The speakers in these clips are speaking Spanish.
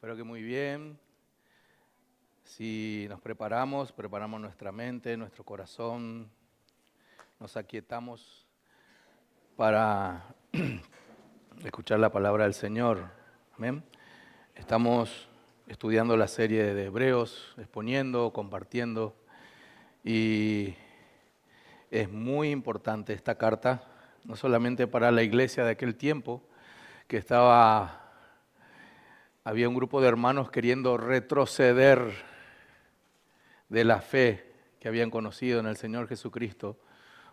Espero que muy bien. Si nos preparamos nuestra mente, nuestro corazón, nos aquietamos para escuchar la palabra del Señor. Amén. Estamos estudiando la serie de Hebreos, exponiendo, compartiendo, y es muy importante esta carta, no solamente para la iglesia de aquel tiempo, que había un grupo de hermanos queriendo retroceder de la fe que habían conocido en el Señor Jesucristo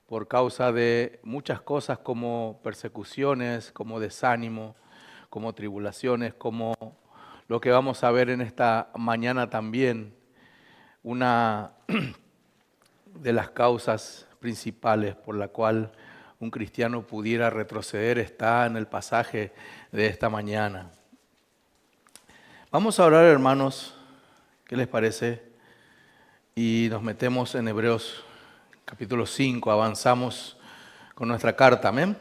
por causa de muchas cosas como persecuciones, como desánimo, como tribulaciones, como lo que vamos a ver en esta mañana también. Una de las causas principales por la cual un cristiano pudiera retroceder está en el pasaje de esta mañana. Vamos a orar, hermanos, ¿qué les parece? Y nos metemos en Hebreos capítulo 5, avanzamos con nuestra carta, amén.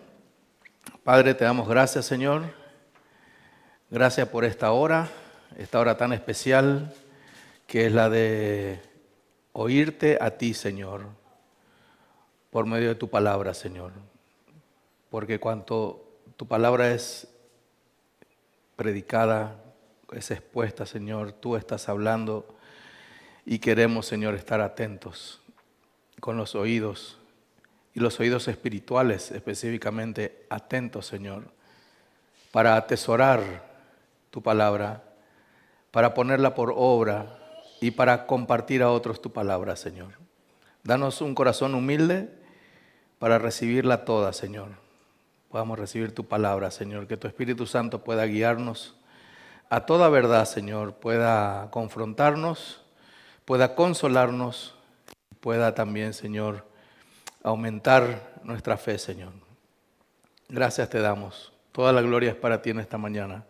Padre, te damos gracias, Señor. Gracias por esta hora tan especial que es la de oírte a ti, Señor, por medio de tu palabra, Señor. Porque cuanto tu palabra es predicada, es expuesta, Señor, tú estás hablando y queremos, Señor, estar atentos con los oídos y los oídos espirituales específicamente atentos, Señor, para atesorar tu palabra, para ponerla por obra y para compartir a otros tu palabra, Señor. Danos un corazón humilde para recibirla toda, Señor. Podamos recibir tu palabra, Señor, que tu Espíritu Santo pueda guiarnos a toda verdad, Señor, pueda confrontarnos, pueda consolarnos, pueda también, Señor, aumentar nuestra fe, Señor. Gracias te damos. Toda la gloria es para ti en esta mañana.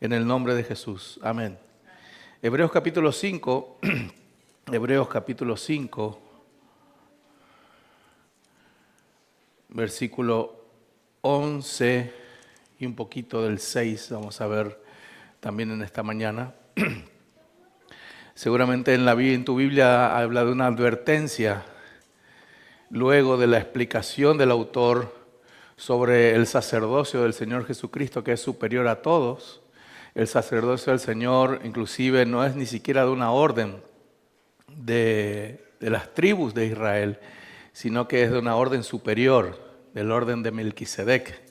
En el nombre de Jesús. Amén. Hebreos capítulo 5. Hebreos capítulo 5. Versículo 11 y un poquito del 6. Vamos a ver también en esta mañana. Seguramente en tu Biblia habla de una advertencia luego de la explicación del autor sobre el sacerdocio del Señor Jesucristo, que es superior a todos. El sacerdocio del Señor inclusive no es ni siquiera de una orden de las tribus de Israel, sino que es de una orden superior, del orden de Melquisedec.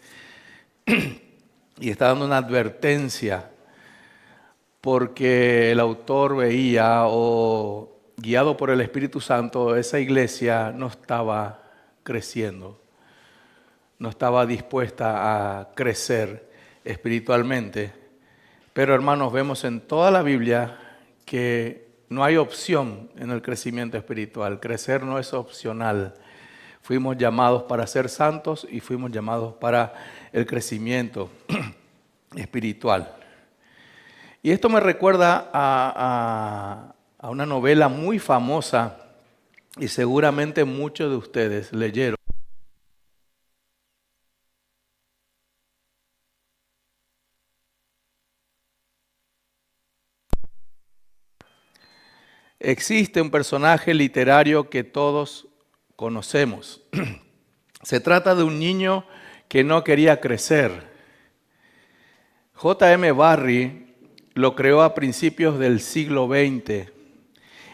Y está dando una advertencia porque el autor veía, o guiado por el Espíritu Santo, esa iglesia no estaba creciendo, no estaba dispuesta a crecer espiritualmente. Pero hermanos, vemos en toda la Biblia que no hay opción en el crecimiento espiritual. Crecer no es opcional. Fuimos llamados para ser santos y fuimos llamados para el crecimiento espiritual. Y esto me recuerda a una novela muy famosa y seguramente muchos de ustedes leyeron. Existe un personaje literario que todos conocemos. Se trata de un niño que no quería crecer. J.M. Barrie lo creó a principios del siglo XX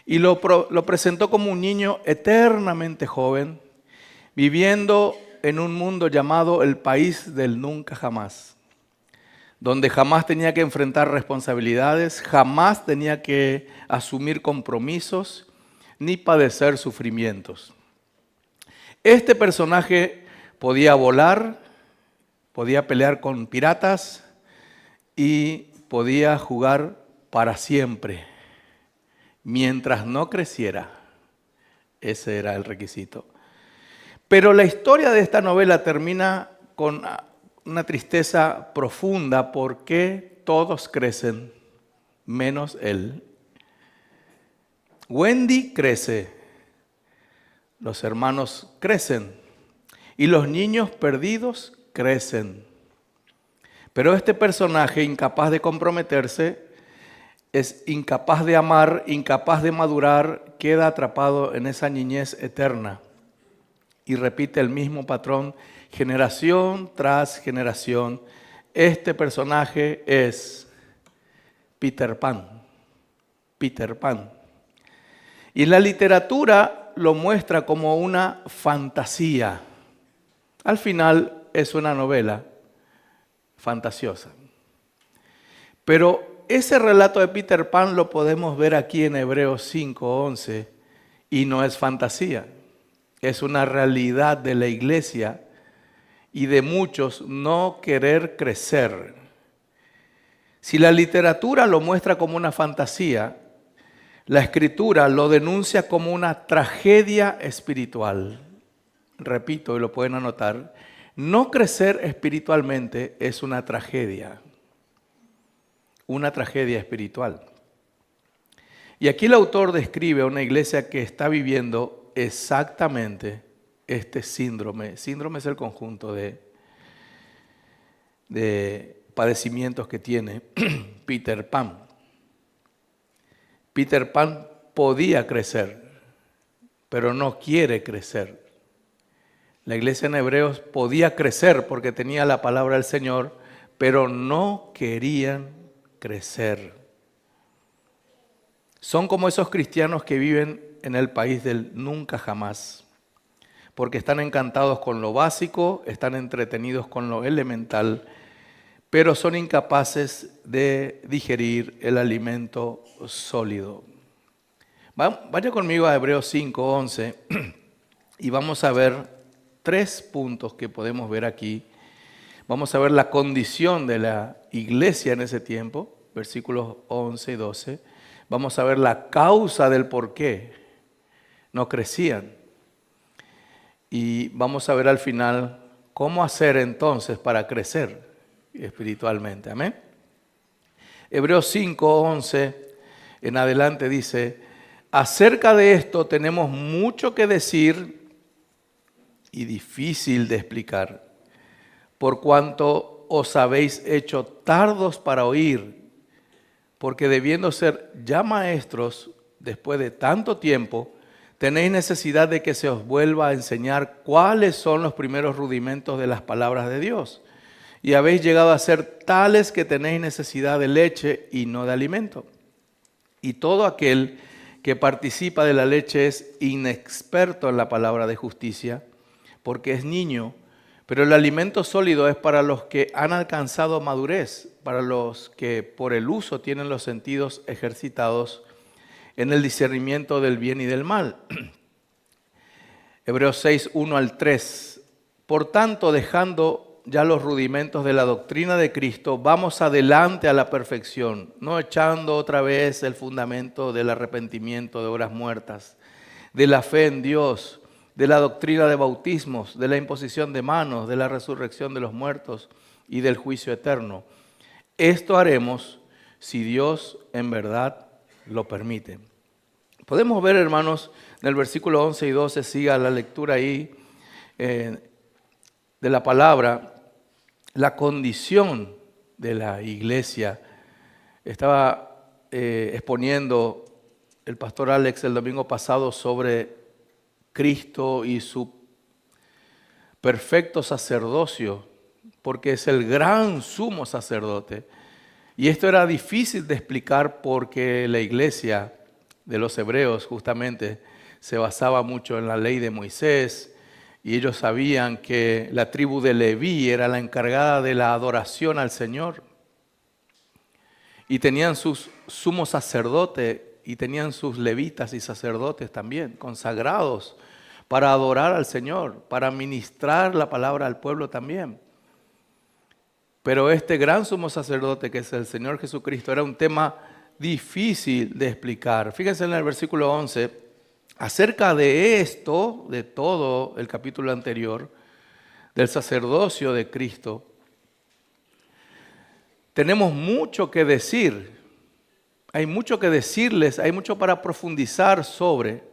y lo presentó como un niño eternamente joven, viviendo en un mundo llamado el país del nunca jamás, donde jamás tenía que enfrentar responsabilidades, jamás tenía que asumir compromisos, ni padecer sufrimientos. Este personaje podía volar, podía pelear con piratas y podía jugar para siempre, mientras no creciera. Ese era el requisito. Pero la historia de esta novela termina con una tristeza profunda porque todos crecen, menos él. Wendy crece, los hermanos crecen y los niños perdidos crecen. Pero este personaje, incapaz de comprometerse, es incapaz de amar, incapaz de madurar, queda atrapado en esa niñez eterna y repite el mismo patrón generación tras generación. Este personaje es Peter Pan. Peter Pan. Y la literatura lo muestra como una fantasía. Al final es una novela fantasiosa. Pero ese relato de Peter Pan lo podemos ver aquí en Hebreos 5:11 y no es fantasía. Es una realidad de la iglesia y de muchos no querer crecer. Si la literatura lo muestra como una fantasía, la Escritura lo denuncia como una tragedia espiritual. Repito, y lo pueden anotar, no crecer espiritualmente es una tragedia espiritual. Y aquí el autor describe a una iglesia que está viviendo exactamente este síndrome. Síndrome es el conjunto de padecimientos que tiene Peter Pan. Peter Pan podía crecer, pero no quiere crecer. La iglesia en Hebreos podía crecer porque tenía la palabra del Señor, pero no querían crecer. Son como esos cristianos que viven en el país del nunca jamás, porque están encantados con lo básico, están entretenidos con lo elemental, pero son incapaces de digerir el alimento sólido. Vaya conmigo a Hebreos 5:11 y vamos a ver 3 puntos que podemos ver aquí. Vamos a ver la condición de la iglesia en ese tiempo, versículos 11 y 12. Vamos a ver la causa del por qué no crecían. Y vamos a ver al final cómo hacer entonces para crecer espiritualmente. Amén. Hebreos 5:11 en adelante dice: acerca de esto tenemos mucho que decir y difícil de explicar, por cuanto os habéis hecho tardos para oír, porque debiendo ser ya maestros después de tanto tiempo, tenéis necesidad de que se os vuelva a enseñar cuáles son los primeros rudimentos de las palabras de Dios. Y habéis llegado a ser tales que tenéis necesidad de leche y no de alimento. Y todo aquel que participa de la leche es inexperto en la palabra de justicia, porque es niño, pero el alimento sólido es para los que han alcanzado madurez, para los que por el uso tienen los sentidos ejercitados en el discernimiento del bien y del mal. Hebreos 6:1 al 3. Por tanto, dejando ya los rudimentos de la doctrina de Cristo, vamos adelante a la perfección, no echando otra vez el fundamento del arrepentimiento de obras muertas, de la fe en Dios, de la doctrina de bautismos, de la imposición de manos, de la resurrección de los muertos y del juicio eterno. Esto haremos si Dios en verdad lo permite. Podemos ver, hermanos, en el versículo 11 y 12, siga la lectura ahí de la palabra, la condición de la iglesia. Estaba exponiendo el pastor Alex el domingo pasado sobre Cristo y su perfecto sacerdocio, porque es el gran sumo sacerdote. Y esto era difícil de explicar porque la iglesia de los hebreos justamente se basaba mucho en la ley de Moisés, y ellos sabían que la tribu de Leví era la encargada de la adoración al Señor. Y tenían sus sumos sacerdotes y tenían sus levitas y sacerdotes también, consagrados para adorar al Señor, para ministrar la palabra al pueblo también. Pero este gran sumo sacerdote que es el Señor Jesucristo era un tema difícil de explicar. Fíjense en el versículo 11. Acerca de esto, de todo el capítulo anterior, del sacerdocio de Cristo, tenemos mucho que decir. Hay mucho que decirles, hay mucho para profundizar sobre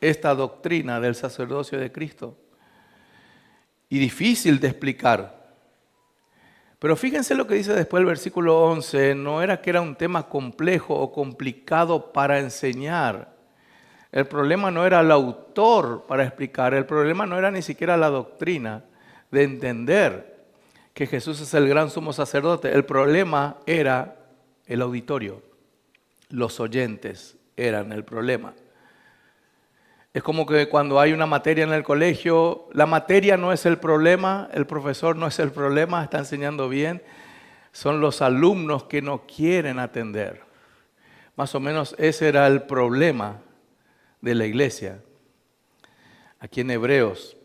esta doctrina del sacerdocio de Cristo. Y difícil de explicar. Pero fíjense lo que dice después el versículo 11, no era que era un tema complejo o complicado para enseñar. El problema no era el autor para explicar, el problema no era ni siquiera la doctrina de entender que Jesús es el gran sumo sacerdote. El problema era el auditorio, los oyentes eran el problema. Es como que cuando hay una materia en el colegio, la materia no es el problema, el profesor no es el problema, está enseñando bien, son los alumnos que no quieren atender. Más o menos ese era el problema de la iglesia. Aquí en Hebreos,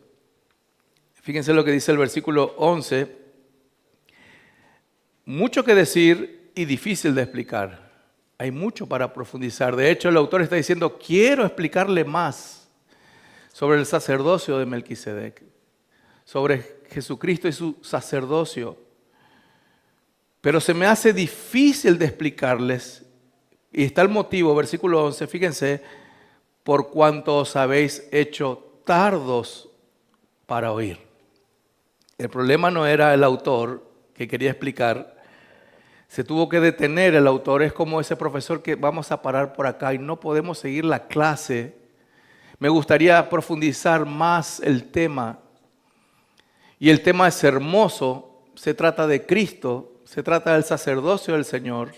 fíjense lo que dice el versículo 11, mucho que decir y difícil de explicar. Hay mucho para profundizar. De hecho, el autor está diciendo, quiero explicarle más sobre el sacerdocio de Melquisedec, sobre Jesucristo y su sacerdocio. Pero se me hace difícil de explicarles, y está el motivo, versículo 11, fíjense, por cuanto os habéis hecho tardos para oír. El problema no era el autor que quería explicar, se tuvo que detener el autor, es como ese profesor que vamos a parar por acá y no podemos seguir la clase. Me gustaría profundizar más el tema, y el tema es hermoso, se trata de Cristo, se trata del sacerdocio del Señor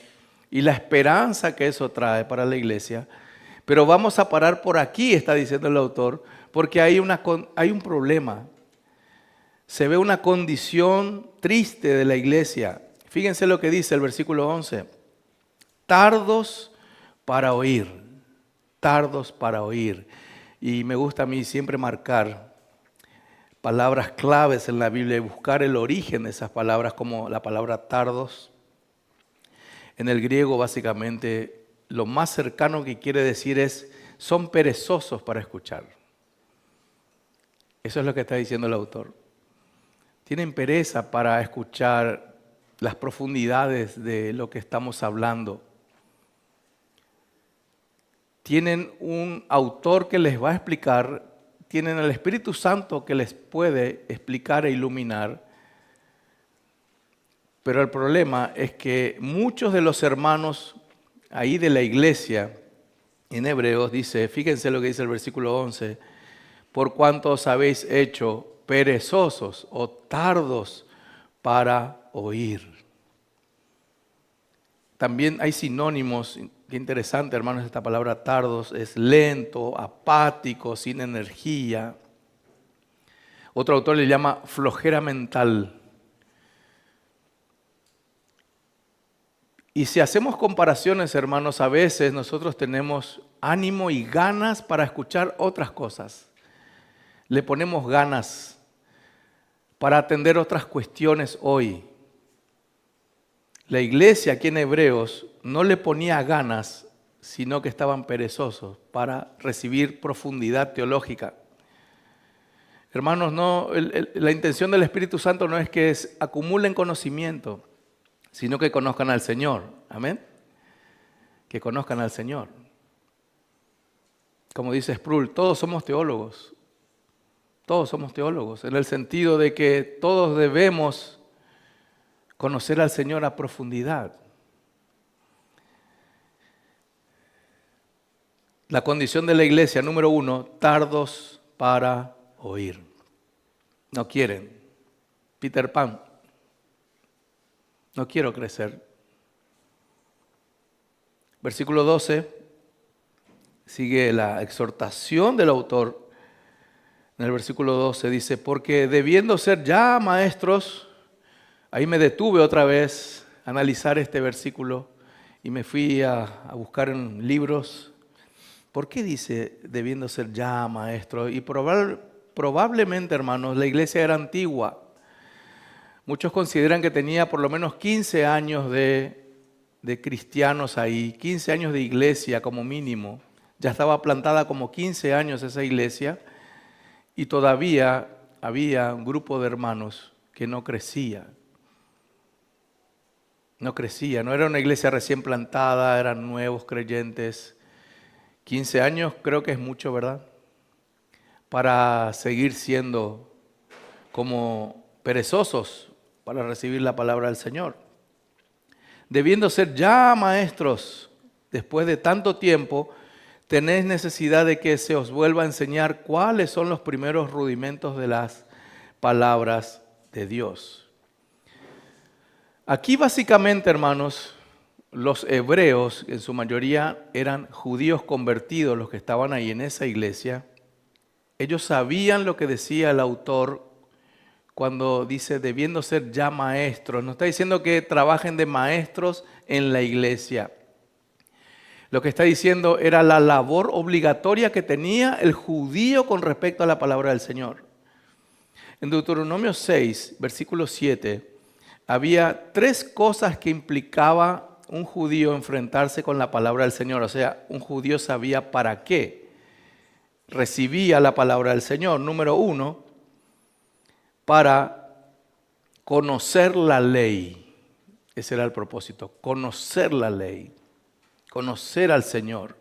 y la esperanza que eso trae para la iglesia. Pero vamos a parar por aquí, está diciendo el autor, porque hay un problema. Se ve una condición triste de la iglesia. Fíjense lo que dice el versículo 11. Tardos para oír, tardos para oír. Y me gusta a mí siempre marcar palabras claves en la Biblia y buscar el origen de esas palabras, como la palabra tardos. En el griego, básicamente, lo más cercano que quiere decir es, son perezosos para escuchar. Eso es lo que está diciendo el autor. Tienen pereza para escuchar las profundidades de lo que estamos hablando. Tienen un autor que les va a explicar, tienen el Espíritu Santo que les puede explicar e iluminar. Pero el problema es que muchos de los hermanos ahí de la iglesia, en Hebreos, dice, fíjense lo que dice el versículo 11, por cuanto os habéis hecho perezosos o tardos para oír. También hay sinónimos, qué interesante hermanos, esta palabra tardos es lento, apático, sin energía. Otro autor le llama flojera mental. Y si hacemos comparaciones, hermanos, a veces nosotros tenemos ánimo y ganas para escuchar otras cosas. Le ponemos ganas para atender otras cuestiones hoy. La iglesia aquí en Hebreos no le ponía ganas, sino que estaban perezosos para recibir profundidad teológica. Hermanos, la intención del Espíritu Santo no es que acumulen conocimiento, sino que conozcan al Señor. Amén. Que conozcan al Señor. Como dice Sproul, todos somos teólogos. Todos somos teólogos, en el sentido de que todos debemos conocer al Señor a profundidad. La condición de la iglesia, número 1, tardos para oír. No quieren. Peter Pan. No quiero crecer. Versículo 12, sigue la exhortación del autor. En el versículo 12 dice, porque debiendo ser ya maestros, ahí me detuve otra vez a analizar este versículo y me fui a buscar en libros. ¿Por qué dice debiendo ser ya maestros? Y probablemente, hermanos, la iglesia era antigua. Muchos consideran que tenía por lo menos 15 años de cristianos ahí, 15 años de iglesia como mínimo. Ya estaba plantada como 15 años esa iglesia y todavía había un grupo de hermanos que no crecía. No crecía, no era una iglesia recién plantada, eran nuevos creyentes. 15 años creo que es mucho, ¿verdad? Para seguir siendo como perezosos para recibir la palabra del Señor. Debiendo ser ya maestros, después de tanto tiempo, tenéis necesidad de que se os vuelva a enseñar cuáles son los primeros rudimentos de las palabras de Dios. Aquí básicamente, hermanos, los hebreos, en su mayoría eran judíos convertidos, los que estaban ahí en esa iglesia. Ellos sabían lo que decía el autor cuando dice, debiendo ser ya maestros. No está diciendo que trabajen de maestros en la iglesia. Lo que está diciendo era la labor obligatoria que tenía el judío con respecto a la palabra del Señor. En Deuteronomio 6, versículo 7, había 3 cosas que implicaba un judío enfrentarse con la palabra del Señor. O sea, un judío sabía para qué recibía la palabra del Señor. Número 1, para conocer la ley. Ese era el propósito, conocer la ley, conocer al Señor.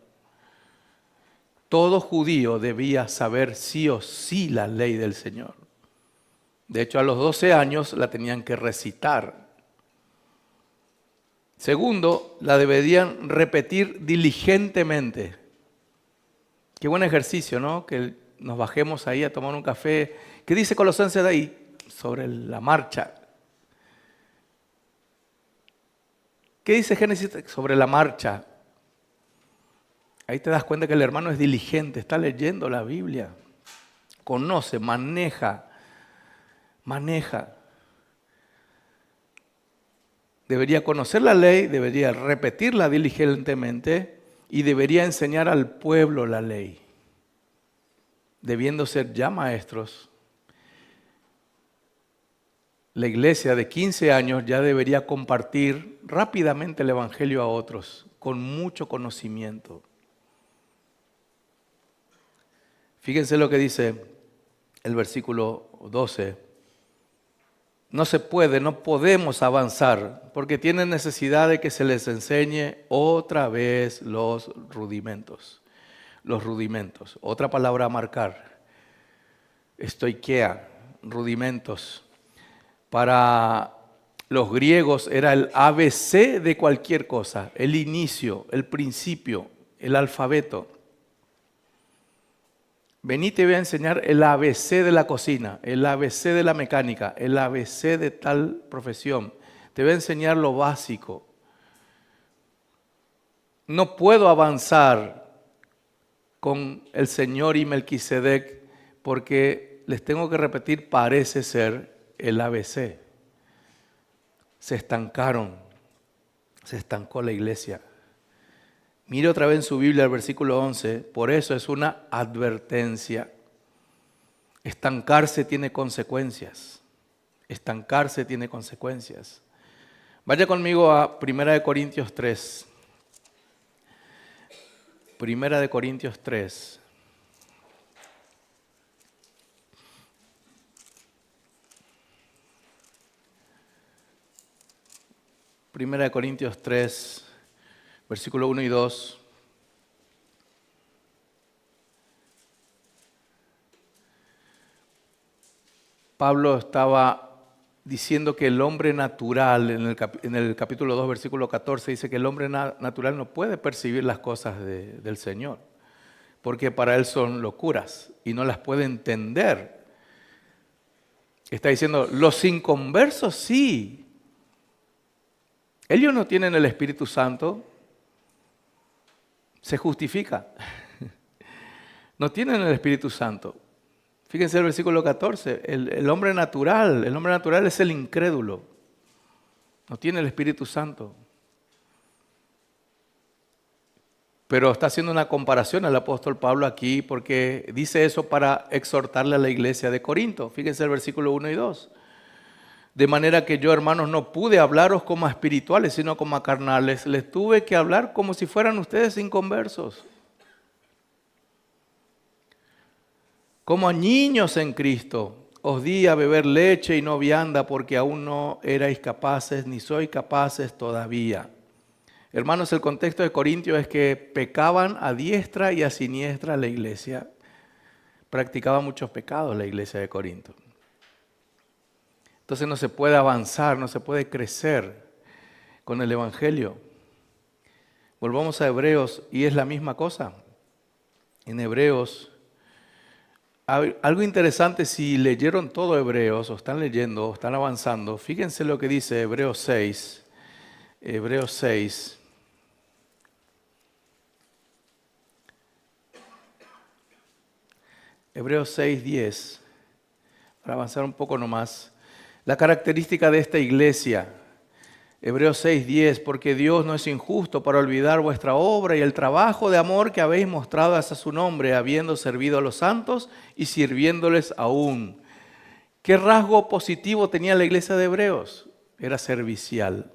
Todo judío debía saber sí o sí la ley del Señor. De hecho, a los 12 años la tenían que recitar. Segundo, la deberían repetir diligentemente. Qué buen ejercicio, ¿no? Que nos bajemos ahí a tomar un café. ¿Qué dice Colosenses de ahí? Sobre la marcha. ¿Qué dice Génesis sobre la marcha? Ahí te das cuenta que el hermano es diligente, está leyendo la Biblia. Conoce, maneja. Debería conocer la ley, debería repetirla diligentemente y debería enseñar al pueblo la ley. Debiendo ser ya maestros, la iglesia de 15 años ya debería compartir rápidamente el evangelio a otros, con mucho conocimiento. Fíjense lo que dice el versículo 12. No se puede, no podemos avanzar, porque tienen necesidad de que se les enseñe otra vez los rudimentos. Los rudimentos. Otra palabra a marcar. Stoicheia, rudimentos. Para los griegos era el ABC de cualquier cosa, el inicio, el principio, el alfabeto. Vení, te voy a enseñar el ABC de la cocina, el ABC de la mecánica, el ABC de tal profesión. Te voy a enseñar lo básico. No puedo avanzar con el Señor y Melquisedec porque les tengo que repetir, parece ser el ABC. Se estancaron, se estancó la iglesia. Mire otra vez en su Biblia el versículo 11, por eso es una advertencia. Estancarse tiene consecuencias. Estancarse tiene consecuencias. Vaya conmigo a 1 Corintios 3. 1 Corintios 3. Primera de Corintios 3, versículo 1 y 2. Pablo estaba diciendo que el hombre natural, en el capítulo 2, versículo 14, dice que el hombre natural no puede percibir las cosas del Señor, porque para él son locuras y no las puede entender. Está diciendo, los inconversos sí. Ellos no tienen el Espíritu Santo, se justifica. No tienen el Espíritu Santo. Fíjense el versículo 14, el hombre natural es el incrédulo. No tiene el Espíritu Santo. Pero está haciendo una comparación al apóstol Pablo aquí porque dice eso para exhortarle a la iglesia de Corinto. Fíjense el versículo 1 y 2. De manera que yo, hermanos, no pude hablaros como a espirituales, sino como a carnales. Les tuve que hablar como si fueran ustedes inconversos. Como a niños en Cristo. Os di a beber leche y no vianda porque aún no erais capaces, ni sois capaces todavía. Hermanos, el contexto de Corintios es que pecaban a diestra y a siniestra la iglesia. Practicaba muchos pecados la iglesia de Corinto. Entonces no se puede avanzar, no se puede crecer con el Evangelio. Volvamos a Hebreos y es la misma cosa. En Hebreos, algo interesante, si leyeron todo Hebreos o están leyendo o están avanzando, fíjense lo que dice Hebreos 6. Hebreos 6. Hebreos 6:10. Para avanzar un poco nomás. La característica de esta iglesia. Hebreos 6:10, porque Dios no es injusto para olvidar vuestra obra y el trabajo de amor que habéis mostrado hacia su nombre, habiendo servido a los santos y sirviéndoles aún. ¿Qué rasgo positivo tenía la iglesia de Hebreos? Era servicial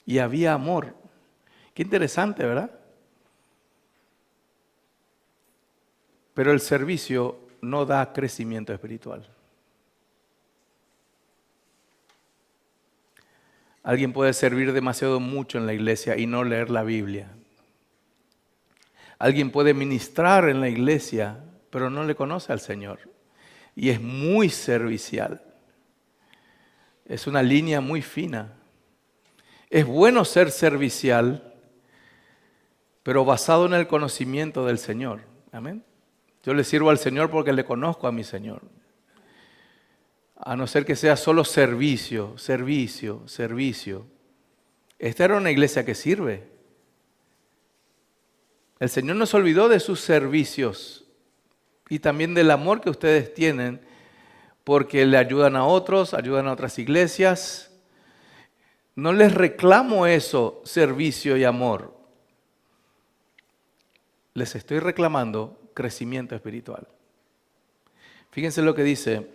y había amor. Qué interesante, ¿verdad? Pero el servicio no da crecimiento espiritual. Alguien puede servir demasiado mucho en la iglesia y no leer la Biblia. Alguien puede ministrar en la iglesia, pero no le conoce al Señor. Y es muy servicial. Es una línea muy fina. Es bueno ser servicial, pero basado en el conocimiento del Señor. Amén. Yo le sirvo al Señor porque le conozco a mi Señor. A no ser que sea solo servicio, servicio, servicio. Esta era una iglesia que sirve. El Señor no se olvidó de sus servicios y también del amor que ustedes tienen porque le ayudan a otros, ayudan a otras iglesias. No les reclamo eso, servicio y amor. Les estoy reclamando crecimiento espiritual. Fíjense lo que dice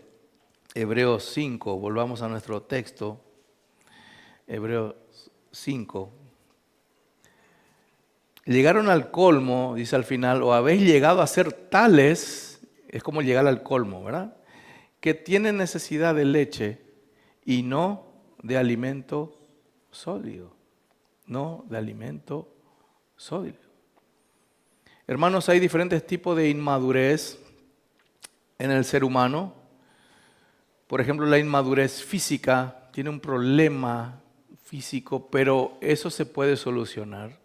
Hebreos 5, volvamos a nuestro texto, Hebreos 5. Llegaron al colmo, dice al final, o habéis llegado a ser tales, es como llegar al colmo, ¿verdad? Que tienen necesidad de leche y no de alimento sólido, no de alimento sólido. Hermanos, hay diferentes tipos de inmadurez en el ser humano. Por ejemplo, la inmadurez física tiene un problema físico, pero eso se puede solucionar.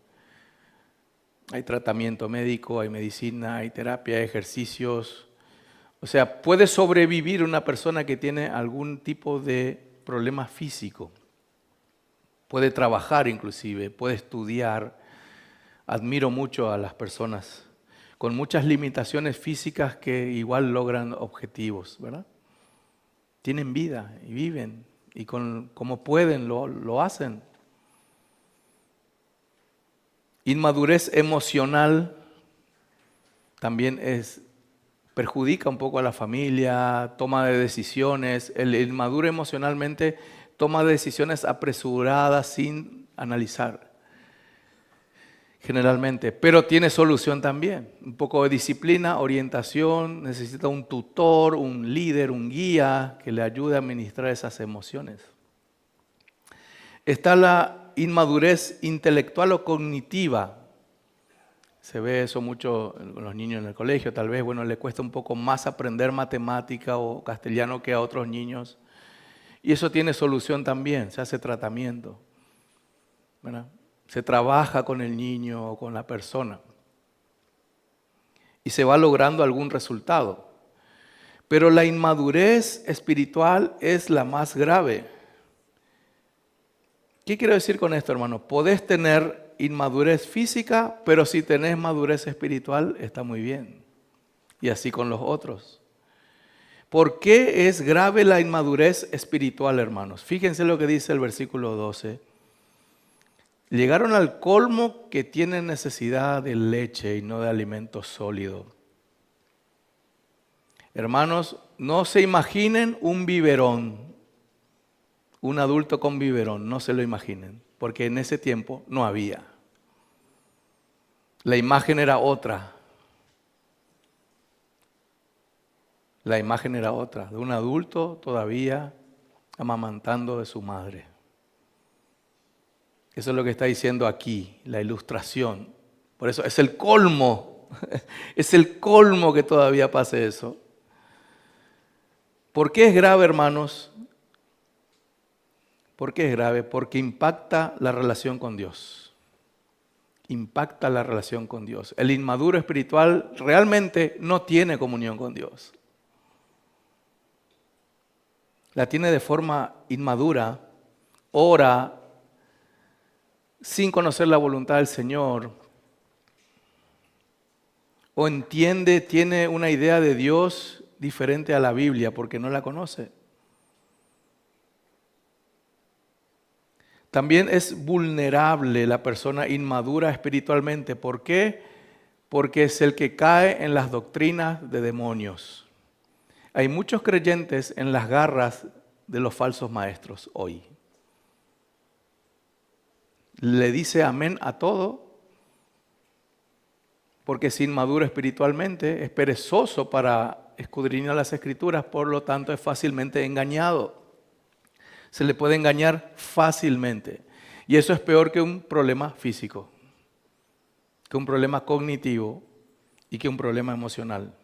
Hay tratamiento médico, hay medicina, hay terapia, hay ejercicios. O sea, puede sobrevivir una persona que tiene algún tipo de problema físico. Puede trabajar inclusive, puede estudiar. Admiro mucho a las personas con muchas limitaciones físicas que igual logran objetivos, ¿verdad? Tienen vida y viven y como pueden lo hacen. Inmadurez emocional también perjudica un poco a la familia, toma de decisiones. El inmaduro emocionalmente toma decisiones apresuradas sin analizar. Generalmente, pero tiene solución también. Un poco de disciplina, orientación, necesita un tutor, un líder, un guía que le ayude a administrar esas emociones. Está la inmadurez intelectual o cognitiva. Se ve eso mucho con los niños en el colegio, tal vez, le cuesta un poco más aprender matemática o castellano que a otros niños. Y eso tiene solución también, se hace tratamiento, ¿verdad? Se trabaja con el niño o con la persona y se va logrando algún resultado. Pero la inmadurez espiritual es la más grave. ¿Qué quiero decir con esto, hermano? Podés tener inmadurez física, pero si tenés madurez espiritual, está muy bien. Y así con los otros. ¿Por qué es grave la inmadurez espiritual, hermanos? Fíjense lo que dice el versículo 12. Llegaron al colmo que tienen necesidad de leche y no de alimento sólido. Hermanos, no se imaginen un biberón, un adulto con biberón, no se lo imaginen, porque en ese tiempo no había. La imagen era otra. La imagen era otra, de un adulto todavía amamantando de su madre. Eso es lo que está diciendo aquí, la ilustración. Por eso es el colmo, es el colmo que todavía pase eso. ¿Por qué es grave, hermanos? ¿Por qué es grave? Porque impacta la relación con Dios. Impacta la relación con Dios. El inmaduro espiritual realmente no tiene comunión con Dios. La tiene de forma inmadura, ora sin conocer la voluntad del Señor, o entiende, tiene una idea de Dios diferente a la Biblia porque no la conoce. También es vulnerable la persona inmadura espiritualmente. ¿Por qué? Porque es el que cae en las doctrinas de demonios. Hay muchos creyentes en las garras de los falsos maestros hoy. Le dice amén a todo, porque es inmaduro espiritualmente, es perezoso para escudriñar las Escrituras, por lo tanto es fácilmente engañado. Se le puede engañar fácilmente. Y eso es peor que un problema físico, que un problema cognitivo y que un problema emocional.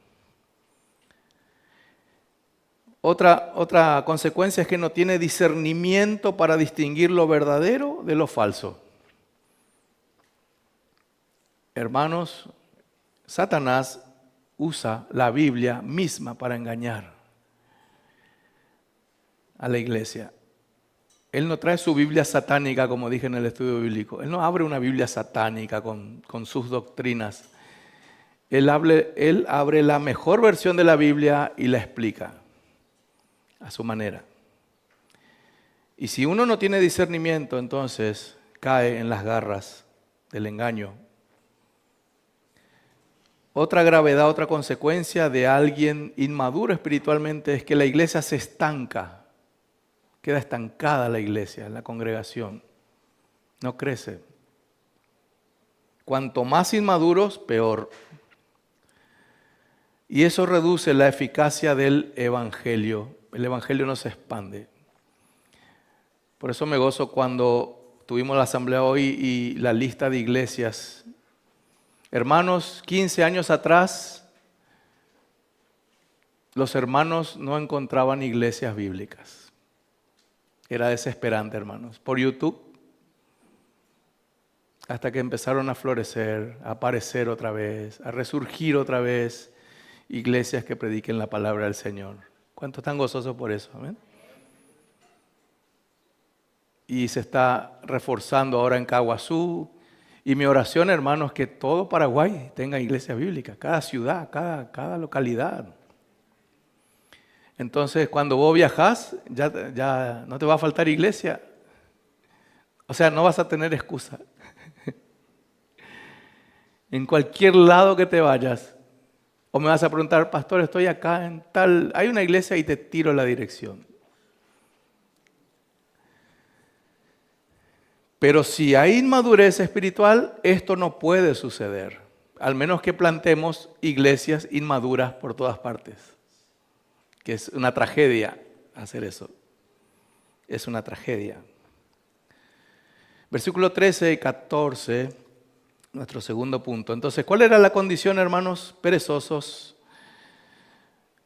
Otra consecuencia es que no tiene discernimiento para distinguir lo verdadero de lo falso. Hermanos, Satanás usa la Biblia misma para engañar a la iglesia. Él no trae su Biblia satánica, como dije en el estudio bíblico. Él no abre una Biblia satánica con sus doctrinas. Él abre la mejor versión de la Biblia y la explica a su manera. Y si uno no tiene discernimiento, entonces cae en las garras del engaño. Otra gravedad, otra consecuencia de alguien inmaduro espiritualmente es que la iglesia se estanca. Queda estancada la iglesia, la congregación. No crece. Cuanto más inmaduros, peor. Y eso reduce la eficacia del evangelio. El evangelio no se expande. Por eso me gozo cuando tuvimos la asamblea hoy y la lista de iglesias. Hermanos, 15 años atrás, los hermanos no encontraban iglesias bíblicas. Era desesperante, hermanos. Por YouTube, hasta que empezaron a florecer, a aparecer otra vez, a resurgir otra vez iglesias que prediquen la palabra del Señor. ¿Cuántos están gozosos por eso? ¿Amén? Y se está reforzando ahora en Caguazú. Y mi oración, hermanos, es que todo Paraguay tenga iglesia bíblica, cada ciudad, cada localidad. Entonces, cuando vos viajás, ya no te va a faltar iglesia. O sea, no vas a tener excusa. En cualquier lado que te vayas. O me vas a preguntar, pastor, estoy acá en tal... Hay una iglesia y te tiro la dirección. Pero si hay inmadurez espiritual, esto no puede suceder. Al menos que plantemos iglesias inmaduras por todas partes. Que es una tragedia hacer eso. Es una tragedia. Versículo 13 y 14, nuestro segundo punto. Entonces, ¿cuál era la condición, hermanos? Perezosos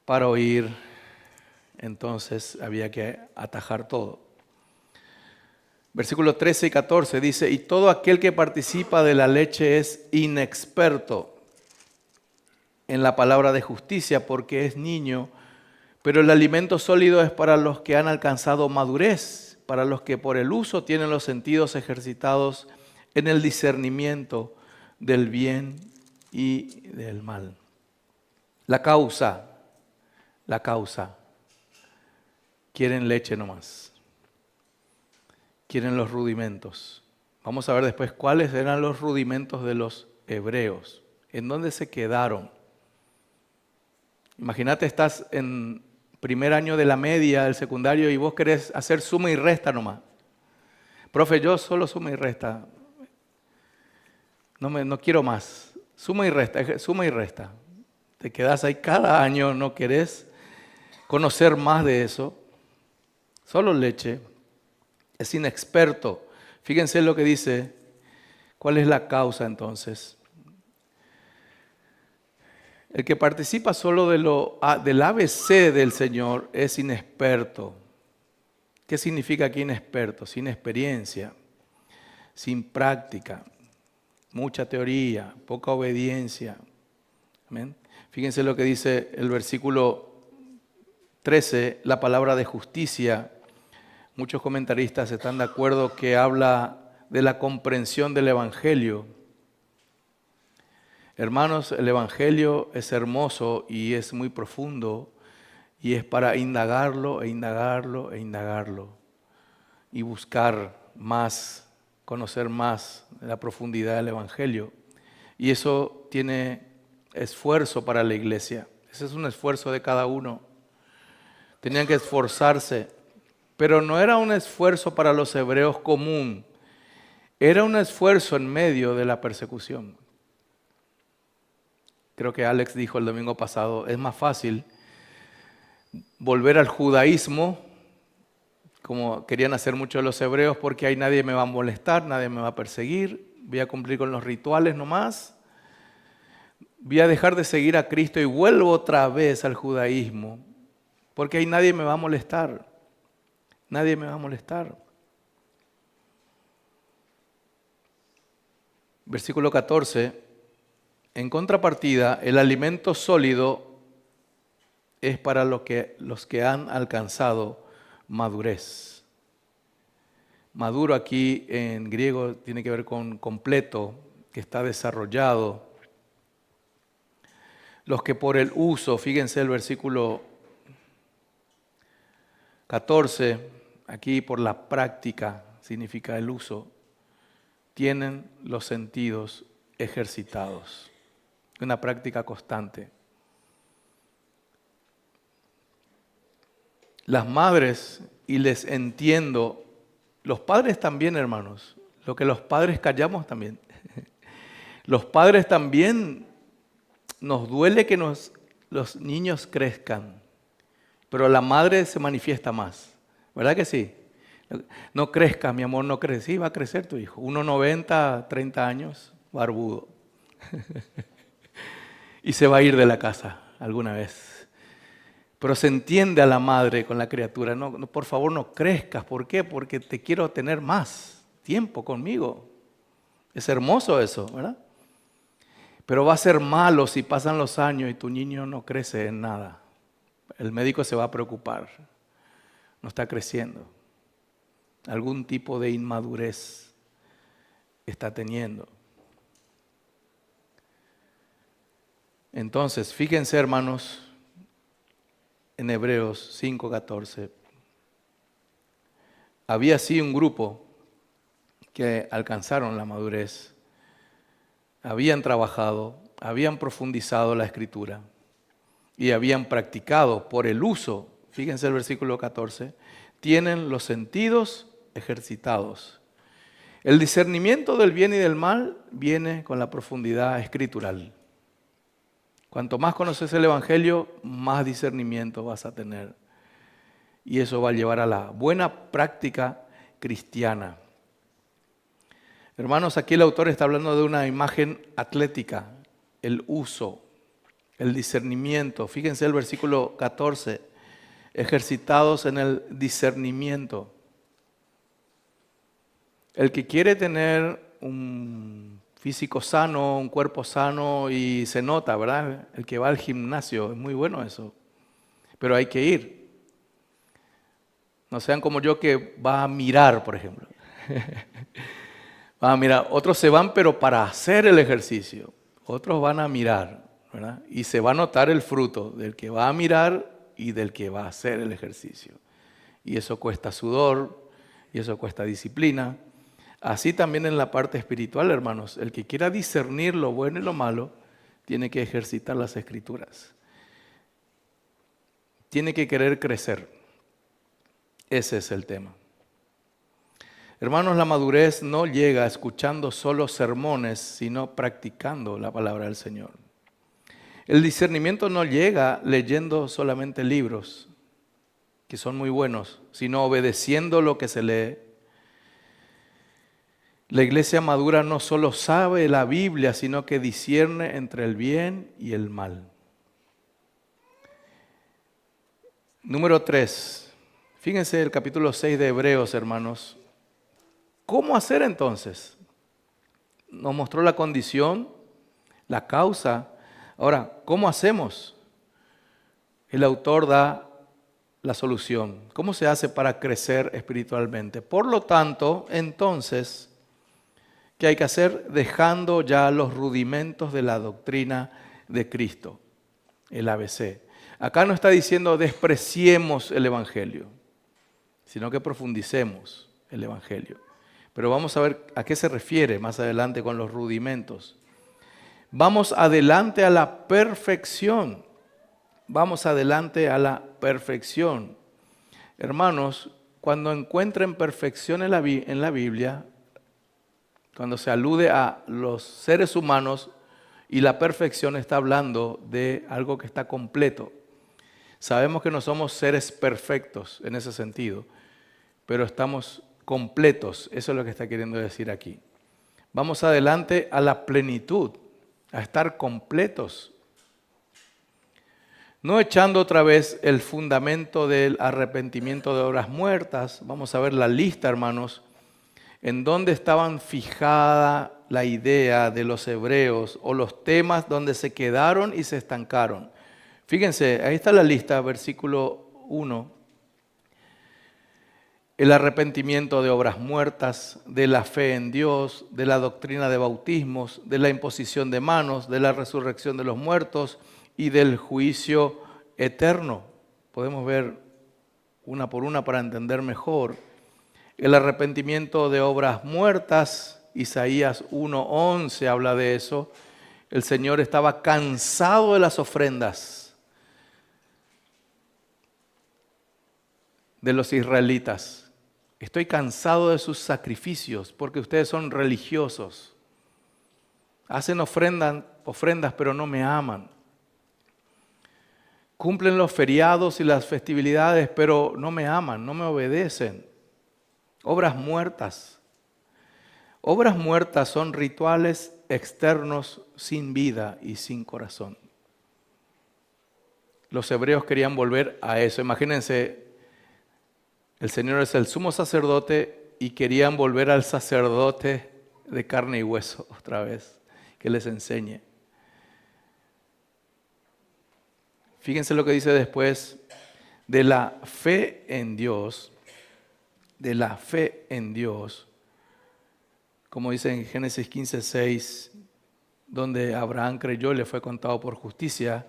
para oír. Entonces, había que atajar todo. Versículos 13 y 14 dice, y todo aquel que participa de la leche es inexperto en la palabra de justicia porque es niño, pero el alimento sólido es para los que han alcanzado madurez, para los que por el uso tienen los sentidos ejercitados en el discernimiento del bien y del mal. La causa, quieren leche nomás, quieren los rudimentos. Vamos a ver después cuáles eran los rudimentos de los hebreos, en dónde se quedaron. Imagínate, estás en primer año de la media, del secundario, y vos querés hacer suma y resta nomás. Profe, yo solo suma y resta. No quiero más. Suma y resta. Te quedás ahí cada año, no querés conocer más de eso. Solo leche. Es inexperto. Fíjense lo que dice. ¿Cuál es la causa entonces? El que participa solo del ABC del Señor es inexperto. ¿Qué significa aquí inexperto? Sin experiencia, sin práctica, mucha teoría, poca obediencia. Amén. Fíjense lo que dice el versículo 13, la palabra de justicia. Muchos comentaristas están de acuerdo que habla de la comprensión del Evangelio. Hermanos, el Evangelio es hermoso y es muy profundo y es para indagarlo e indagarlo e indagarlo y buscar más, conocer más de la profundidad del Evangelio. Y eso tiene esfuerzo para la iglesia. Ese es un esfuerzo de cada uno. Tenían que esforzarse, pero no era un esfuerzo para los hebreos común, era un esfuerzo en medio de la persecución. Creo que Alex dijo el domingo pasado, es más fácil volver al judaísmo, como querían hacer muchos los hebreos, porque ahí nadie me va a molestar, nadie me va a perseguir, voy a cumplir con los rituales nomás, voy a dejar de seguir a Cristo y vuelvo otra vez al judaísmo, porque ahí nadie me va a molestar, nadie me va a molestar. Versículo 14, en contrapartida, el alimento sólido es para los que han alcanzado madurez. Maduro aquí en griego tiene que ver con completo, que está desarrollado. Los que por el uso, fíjense el versículo 14, aquí por la práctica significa el uso, tienen los sentidos ejercitados. Una práctica constante. Las madres, y les entiendo, los padres también, hermanos, lo que los padres callamos también. Los padres también nos duele que los niños crezcan, pero la madre se manifiesta más, ¿verdad que sí? No crezcas, mi amor, no crezcas. Sí, va a crecer tu hijo, 1,90, 30 años, barbudo. Y se va a ir de la casa alguna vez. Pero se entiende a la madre con la criatura. No, por favor, no crezcas. ¿Por qué? Porque te quiero tener más tiempo conmigo. Es hermoso eso, ¿verdad? Pero va a ser malo si pasan los años y tu niño no crece en nada. El médico se va a preocupar. No está creciendo. Algún tipo de inmadurez está teniendo. Entonces, fíjense, hermanos, en Hebreos 5:14, había así un grupo que alcanzaron la madurez, habían trabajado, habían profundizado la Escritura y habían practicado por el uso, fíjense el versículo 14, tienen los sentidos ejercitados. El discernimiento del bien y del mal viene con la profundidad escritural. Cuanto más conoces el Evangelio, más discernimiento vas a tener. Y eso va a llevar a la buena práctica cristiana. Hermanos, aquí el autor está hablando de una imagen atlética, el uso, el discernimiento. Fíjense el versículo 14, ejercitados en el discernimiento. El que quiere tener un físico sano, un cuerpo sano y se nota, ¿verdad? El que va al gimnasio, es muy bueno eso, pero hay que ir. No sean como yo que va a mirar, por ejemplo. Va a mirar. Otros se van pero para hacer el ejercicio, otros van a mirar, ¿verdad? Y se va a notar el fruto del que va a mirar y del que va a hacer el ejercicio. Y eso cuesta sudor, y eso cuesta disciplina. Así también en la parte espiritual, hermanos, el que quiera discernir lo bueno y lo malo, tiene que ejercitar las Escrituras. Tiene que querer crecer. Ese es el tema. Hermanos, la madurez no llega escuchando solo sermones, sino practicando la palabra del Señor. El discernimiento no llega leyendo solamente libros, que son muy buenos, sino obedeciendo lo que se lee. La iglesia madura no solo sabe la Biblia, sino que discierne entre el bien y el mal. Número 3. Fíjense el capítulo 6 de Hebreos, hermanos. ¿Cómo hacer entonces? Nos mostró la condición, la causa. Ahora, ¿cómo hacemos? El autor da la solución. ¿Cómo se hace para crecer espiritualmente? Por lo tanto, entonces, ¿qué hay que hacer? Dejando ya los rudimentos de la doctrina de Cristo, el ABC. Acá no está diciendo despreciemos el Evangelio, sino que profundicemos el Evangelio. Pero vamos a ver a qué se refiere más adelante con los rudimentos. Vamos adelante a la perfección. Vamos adelante a la perfección. Hermanos, cuando encuentren perfección en la Biblia, cuando se alude a los seres humanos y la perfección está hablando de algo que está completo. Sabemos que no somos seres perfectos en ese sentido, pero estamos completos. Eso es lo que está queriendo decir aquí. Vamos adelante a la plenitud, a estar completos. No echando otra vez el fundamento del arrepentimiento de obras muertas. Vamos a ver la lista, hermanos, en donde estaban fijada la idea de los hebreos o los temas donde se quedaron y se estancaron. Fíjense, ahí está la lista, versículo 1. El arrepentimiento de obras muertas, de la fe en Dios, de la doctrina de bautismos, de la imposición de manos, de la resurrección de los muertos y del juicio eterno. Podemos ver una por una para entender mejor. El arrepentimiento de obras muertas, Isaías 1:11 habla de eso. El Señor estaba cansado de las ofrendas de los israelitas. Estoy cansado de sus sacrificios porque ustedes son religiosos. Hacen ofrendas, pero no me aman. Cumplen los feriados y las festividades, pero no me aman, no me obedecen. Obras muertas. Obras muertas son rituales externos sin vida y sin corazón. Los hebreos querían volver a eso. Imagínense, el Señor es el sumo sacerdote y querían volver al sacerdote de carne y hueso otra vez, que les enseñe. Fíjense lo que dice después de la fe en Dios, como dice en Génesis 15:6, donde Abraham creyó y le fue contado por justicia.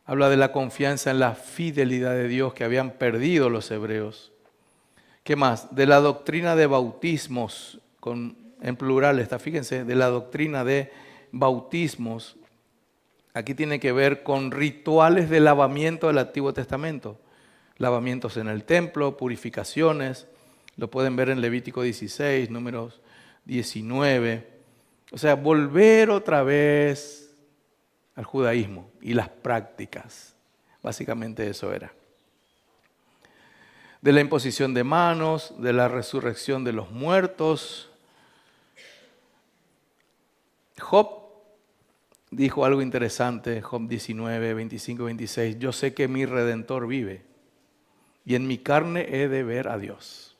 Habla de la confianza en la fidelidad de Dios que habían perdido los hebreos. ¿Qué más? De la doctrina de bautismos, en plural está, fíjense, de la doctrina de bautismos. Aquí tiene que ver con rituales de lavamiento del Antiguo Testamento. Lavamientos en el templo, purificaciones, lo pueden ver en Levítico 16, Números 19. O sea, volver otra vez al judaísmo y las prácticas. Básicamente eso era. De la imposición de manos, de la resurrección de los muertos. Job dijo algo interesante, Job 19, 25, 26. Yo sé que mi Redentor vive y en mi carne he de ver a Dios.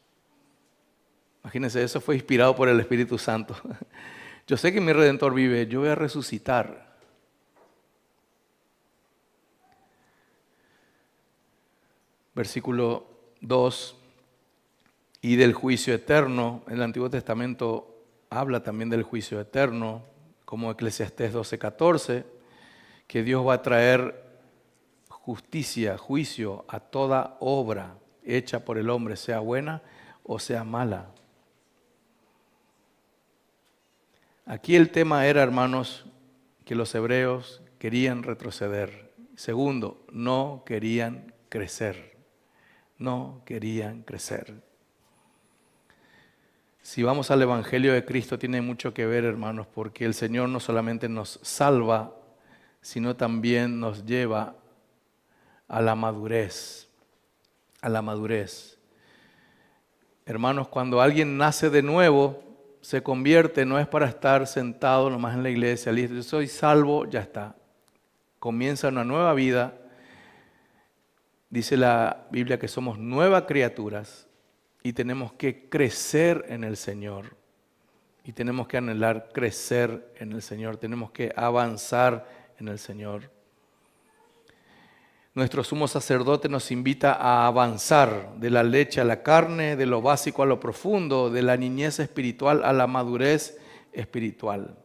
Imagínense, eso fue inspirado por el Espíritu Santo. Yo sé que mi Redentor vive, yo voy a resucitar. Versículo 2. Y del juicio eterno. En el Antiguo Testamento habla también del juicio eterno, como Eclesiastés 12:14, que Dios va a traer justicia, juicio a toda obra hecha por el hombre, sea buena o sea mala. Aquí el tema era, hermanos, que los hebreos querían retroceder. Segundo, no querían crecer. No querían crecer. Si vamos al Evangelio de Cristo, tiene mucho que ver, hermanos, porque el Señor no solamente nos salva, sino también nos lleva a la madurez. A la madurez. Hermanos, cuando alguien nace de nuevo, se convierte, no es para estar sentado nomás en la iglesia, listo, yo soy salvo, ya está. Comienza una nueva vida Dice la Biblia que somos nuevas criaturas y tenemos que crecer en el Señor. Y tenemos que anhelar crecer en el Señor. Tenemos que avanzar en el Señor. Nuestro sumo sacerdote nos invita a avanzar de la leche a la carne, de lo básico a lo profundo, de la niñez espiritual a la madurez espiritual.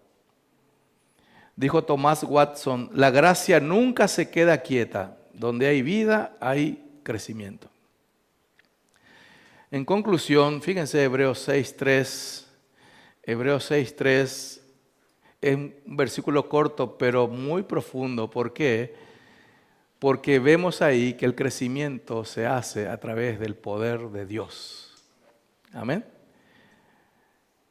Dijo Thomas Watson, la gracia nunca se queda quieta. Donde hay vida, hay crecimiento. En conclusión, fíjense Hebreos 6.3. Hebreos 6.3 es un versículo corto, pero muy profundo. ¿Por qué? Porque vemos ahí que el crecimiento se hace a través del poder de Dios. Amén.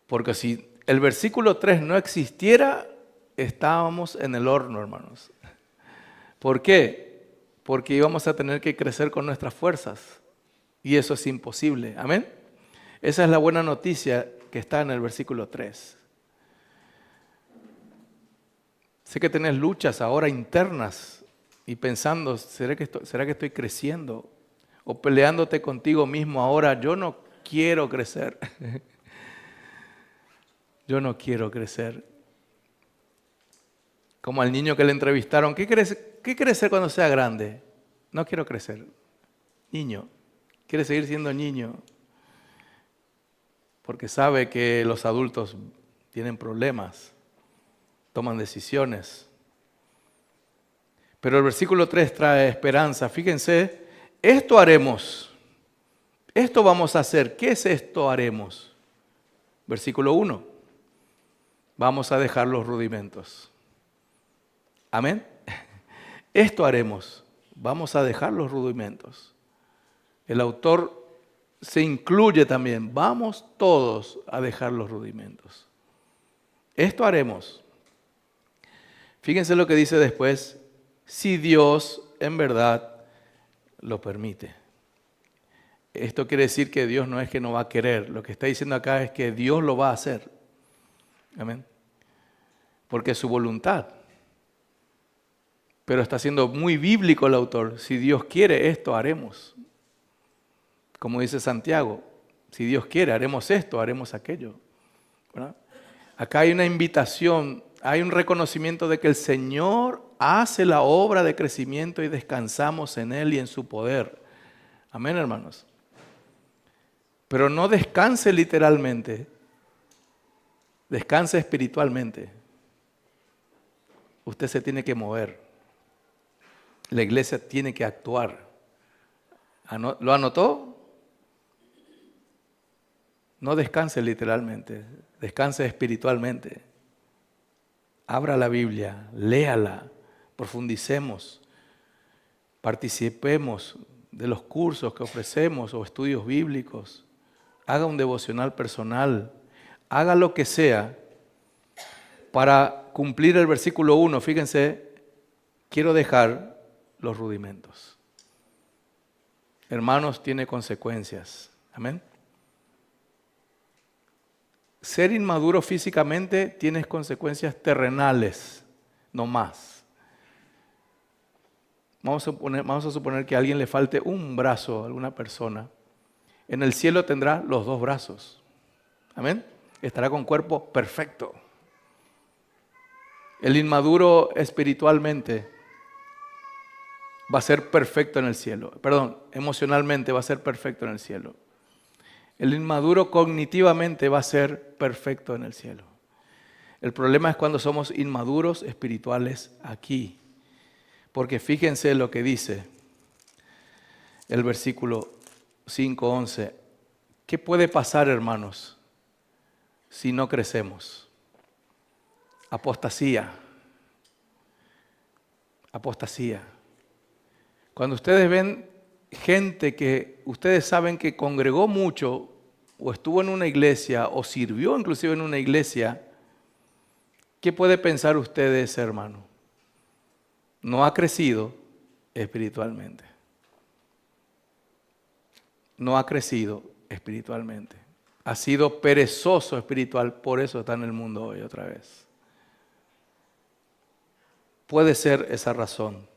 Porque si el versículo 3 no existiera, estábamos en el horno, hermanos. ¿Por qué? Porque íbamos a tener que crecer con nuestras fuerzas. Y eso es imposible. Amén. Esa es la buena noticia que está en el versículo 3. Sé que tenés luchas ahora internas y pensando, ¿será que estoy creciendo? O peleándote contigo mismo ahora, yo no quiero crecer. Yo no quiero crecer. Como al niño que le entrevistaron, ¿qué quieres ser cuando sea grande? No quiero crecer. Niño, quiere seguir siendo niño. Porque sabe que los adultos tienen problemas, toman decisiones. Pero el versículo 3 trae esperanza. Fíjense, esto haremos. Esto vamos a hacer. ¿Qué es esto haremos? Versículo 1. Vamos a dejar los rudimentos. Amén. Esto haremos. Vamos a dejar los rudimentos. El autor se incluye también. Vamos todos a dejar los rudimentos. Esto haremos. Fíjense lo que dice después. Si Dios en verdad lo permite. Esto quiere decir que Dios no es que no va a querer. Lo que está diciendo acá es que Dios lo va a hacer. Amén. Porque es su voluntad. Pero está siendo muy bíblico el autor. Si Dios quiere, esto haremos. Como dice Santiago, si Dios quiere, haremos esto, haremos aquello. ¿Verdad? Acá hay una invitación, hay un reconocimiento de que el Señor hace la obra de crecimiento y descansamos en Él y en su poder. Amén, hermanos. Pero no descanse literalmente, descanse espiritualmente. Usted se tiene que mover. La iglesia tiene que actuar. ¿Lo anotó? No descanse literalmente, descanse espiritualmente. Abra la Biblia, léala, profundicemos, participemos de los cursos que ofrecemos o estudios bíblicos. Haga un devocional personal, haga lo que sea para cumplir el versículo 1. Fíjense, quiero dejar los rudimentos. Hermanos, tiene consecuencias. Amén. Ser inmaduro físicamente tiene consecuencias terrenales, no más. Vamos a suponer que a alguien le falte un brazo a alguna persona. En el cielo tendrá los dos brazos. Amén. Estará con cuerpo perfecto. El inmaduro espiritualmente va a ser perfecto en el cielo. Perdón, emocionalmente va a ser perfecto en el cielo. El inmaduro cognitivamente va a ser perfecto en el cielo. El problema es cuando somos inmaduros espirituales aquí. Porque fíjense lo que dice el versículo 5:11. ¿Qué puede pasar, hermanos, si no crecemos? Apostasía. Apostasía. Cuando ustedes ven gente que ustedes saben que congregó mucho o estuvo en una iglesia o sirvió inclusive en una iglesia, ¿qué puede pensar usted de ese hermano? No ha crecido espiritualmente. No ha crecido espiritualmente. Ha sido perezoso espiritual, por eso está en el mundo hoy otra vez. Puede ser esa razón.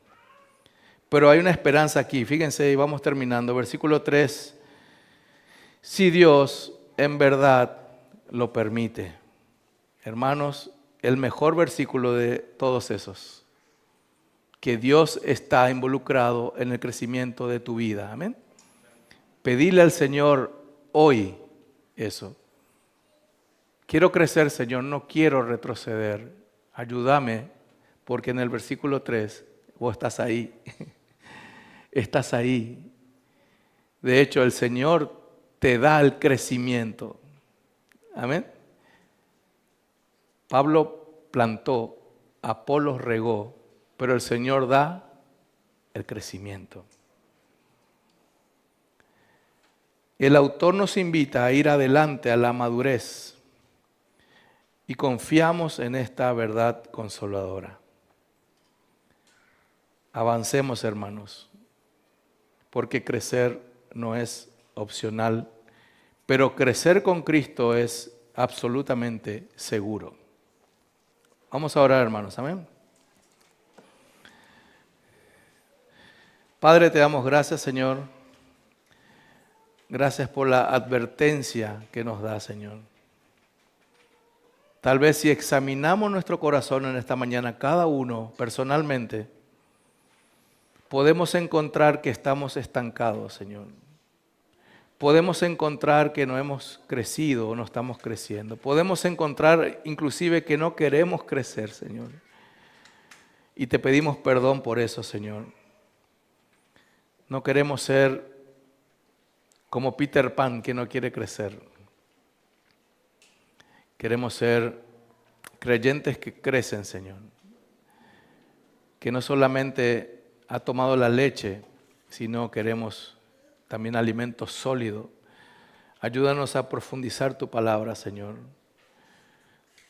Pero hay una esperanza aquí. Fíjense, y vamos terminando. Versículo 3. Si Dios en verdad lo permite. Hermanos, el mejor versículo de todos esos. Que Dios está involucrado en el crecimiento de tu vida. Amén. Pedirle al Señor hoy eso. Quiero crecer, Señor, no quiero retroceder. Ayúdame, porque en el versículo 3, vos estás ahí. Estás ahí. De hecho, el Señor te da el crecimiento. Amén. Pablo plantó, Apolos regó, pero el Señor da el crecimiento. El autor nos invita a ir adelante a la madurez y confiamos en esta verdad consoladora. Avancemos, hermanos, porque crecer no es opcional, pero crecer con Cristo es absolutamente seguro. Vamos a orar, hermanos, amén. Padre, te damos gracias, Señor. Gracias por la advertencia que nos da, Señor. Tal vez si examinamos nuestro corazón en esta mañana, cada uno personalmente, podemos encontrar que estamos estancados, Señor. Podemos encontrar que no hemos crecido o no estamos creciendo. Podemos encontrar inclusive que no queremos crecer, Señor. Y te pedimos perdón por eso, Señor. No queremos ser como Peter Pan que no quiere crecer. Queremos ser creyentes que crecen, Señor. Que no solamente ha tomado la leche, sino queremos también alimento sólido. Ayúdanos a profundizar tu palabra, Señor.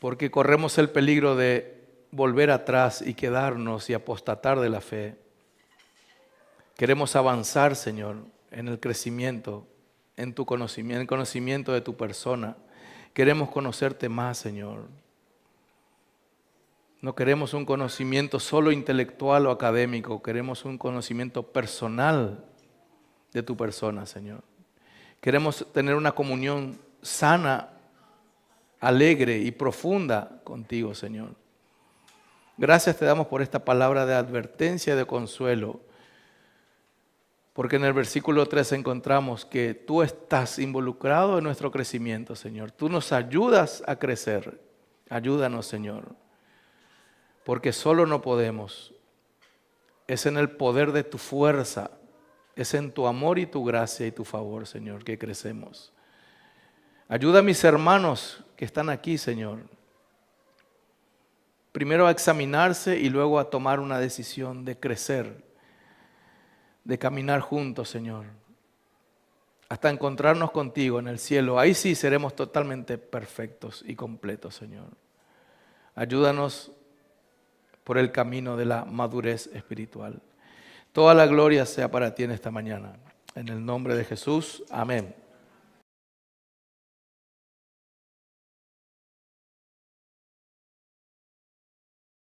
Porque corremos el peligro de volver atrás y quedarnos y apostatar de la fe. Queremos avanzar, Señor, en el crecimiento, en tu conocimiento, en el conocimiento de tu persona. Queremos conocerte más, Señor. No queremos un conocimiento solo intelectual o académico, queremos un conocimiento personal de tu persona, Señor. Queremos tener una comunión sana, alegre y profunda contigo, Señor. Gracias te damos por esta palabra de advertencia y de consuelo, porque en el versículo 3 encontramos que tú estás involucrado en nuestro crecimiento, Señor. Tú nos ayudas a crecer. Ayúdanos, Señor, porque solo no podemos. Es en el poder de tu fuerza, es en tu amor y tu gracia y tu favor, Señor, que crecemos. Ayuda a mis hermanos que están aquí, Señor. Primero a examinarse y luego a tomar una decisión de crecer, de caminar juntos, Señor, hasta encontrarnos contigo en el cielo. Ahí sí seremos totalmente perfectos y completos, Señor. Ayúdanos por el camino de la madurez espiritual. Toda la gloria sea para ti en esta mañana. En el nombre de Jesús, amén.